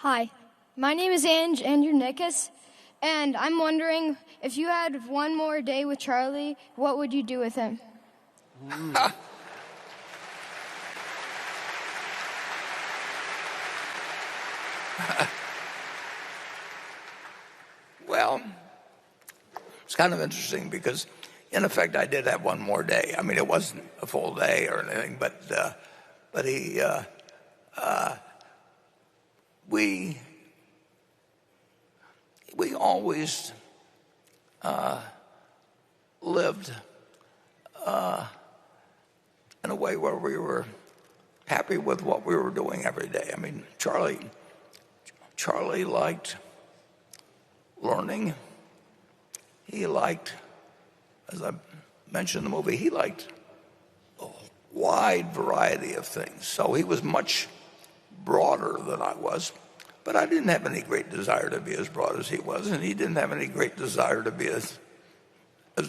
Hi, my name is Andrew Nickus, and I'm wondering if you had one more day with Charlie, what would you do with him? Well, it's kind of interesting because, in effect, I did have one more day. I mean, it wasn't a full day or anything, but we always lived in a way where we were happy with what we were doing every day. I mean, Charlie liked learning. He liked, as I mentioned in the movie, he liked a wide variety of things. So he was much broader than I was, but I didn't have any great desire to be as broad as he was, and he didn't have any great desire to be as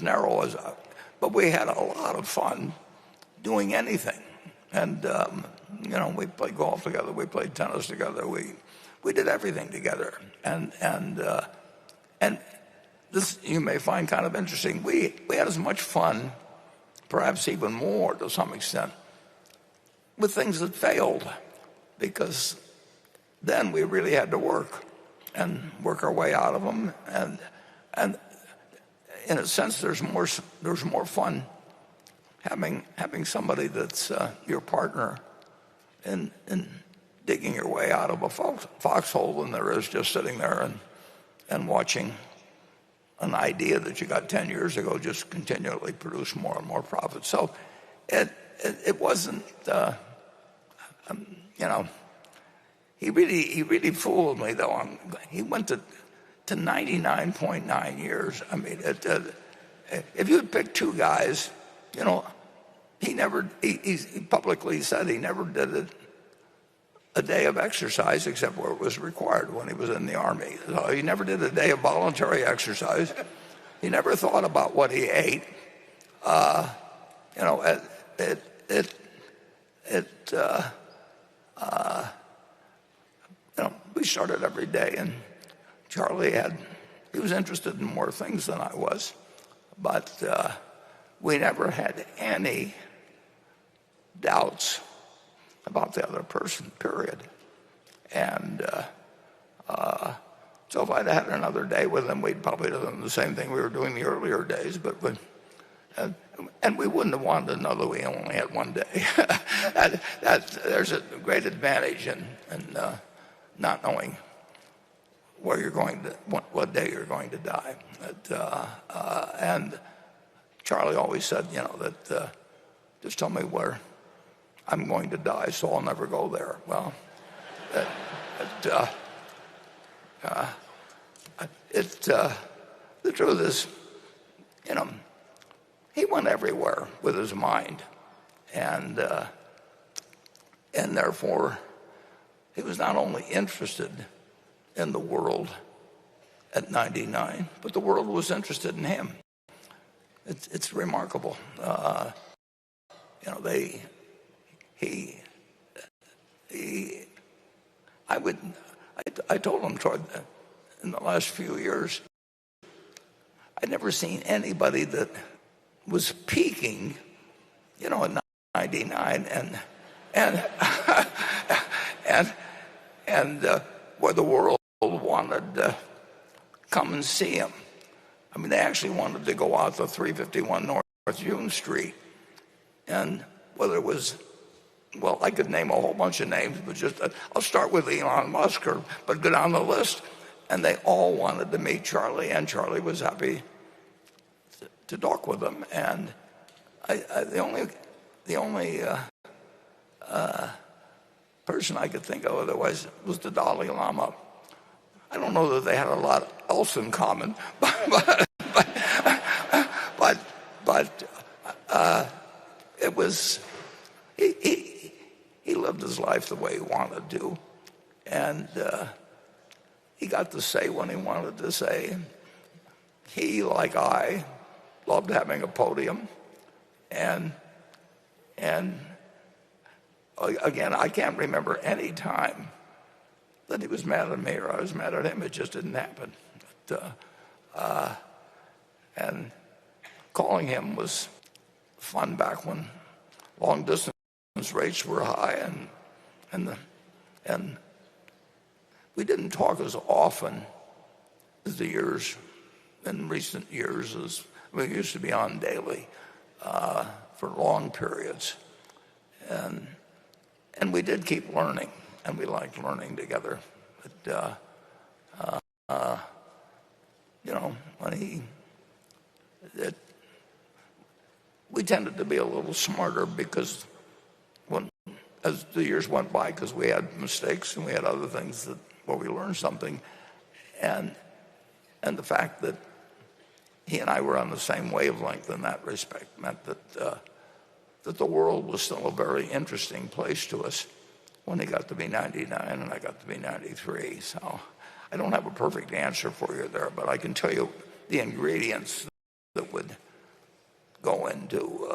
narrow as I. But we had a lot of fun doing anything. And, we played golf together, we played tennis together, we did everything together. And this you may find kind of interesting. We had as much fun, perhaps even more to some extent, with things that failed, because then we really had to work our way out of them. And in a sense, there's more fun having somebody that's your partner in digging your way out of a foxhole than there is just sitting there and watching an idea that you got 10 years ago just continually produce more and more profit. So it wasn't, he really fooled me, though. He went to 99.9 years. I mean, if you had picked two guys, he publicly said he never did a day of exercise except where it was required when he was in the Army. So he never did a day of voluntary exercise. He never thought about what he ate. We started every day, and Charlie he was interested in more things than I was, but we never had any doubts about the other person, period. And so if I'd had another day with him, we'd probably done the same thing we were doing the earlier days, and we wouldn't have wanted another. We only had one day. There's a great advantage in not knowing where you're going to, what day you're going to die. And Charlie always said, that just tell me where I'm going to die, so I'll never go there. Well, the truth is, he went everywhere with his mind, and therefore he was not only interested in the world at 99, but the world was interested in him. It's remarkable. I told him in the last few years, I'd never seen anybody that was peaking, at 99 and where the world wanted to come and see him. I mean, they actually wanted to go out to 351 North June Street, and whether it was, well, I could name a whole bunch of names, but just I'll start with Elon Musk, but go down the list, and they all wanted to meet Charlie, and Charlie was happy to talk with them. And the only person I could think of otherwise was the Dalai Lama. I don't know that they had a lot else in common, but it was he lived his life the way he wanted to, and he got to say what he wanted to say. He, like I, loved having a podium, and again, I can't remember any time that he was mad at me or I was mad at him. It just didn't happen. And calling him was fun back when long distance rates were high, and we didn't talk as often as in recent years as we used to be on daily for long periods. And we did keep learning, and we liked learning together. But, we tended to be a little smarter because as the years went by, because we had mistakes and we had other things where we learned something, and the fact that he and I were on the same wavelength in that respect meant that the world was still a very interesting place to us when he got to be 99 and I got to be 93. So I don't have a perfect answer for you there, but I can tell you the ingredients that would go into.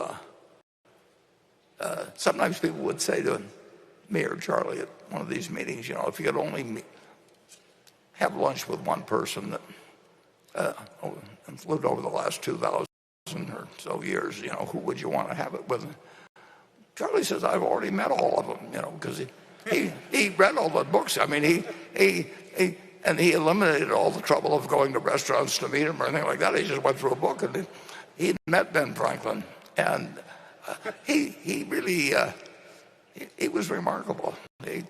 Sometimes people would say to me or Charlie at one of these meetings, if you could only have lunch with one person that lived over the last 2,000 or so years, who would you want to have it with? Charlie says, I've already met all of them, because he read all the books. I mean, he eliminated all the trouble of going to restaurants to meet him or anything like that. He just went through a book, and he met Ben Franklin, and he really he was remarkable. He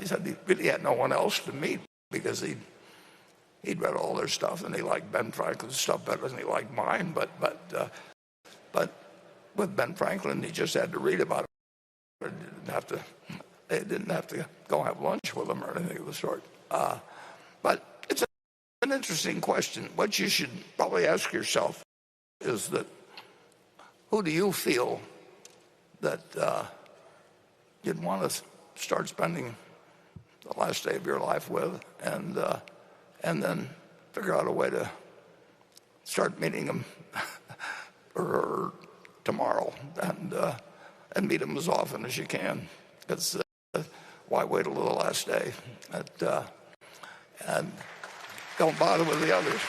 said he really had no one else to meet because he'd read all their stuff, and he liked Ben Franklin's stuff better than he liked mine. But with Ben Franklin, he just had to read about it. They didn't have to go have lunch with him or anything of the sort. But it's an interesting question. What you should probably ask yourself is that who do you feel that you'd want to start spending the last day of your life with, and then figure out a way to start meeting them or tomorrow, and meet them as often as you can. It's why wait till the last day? And don't bother with the others.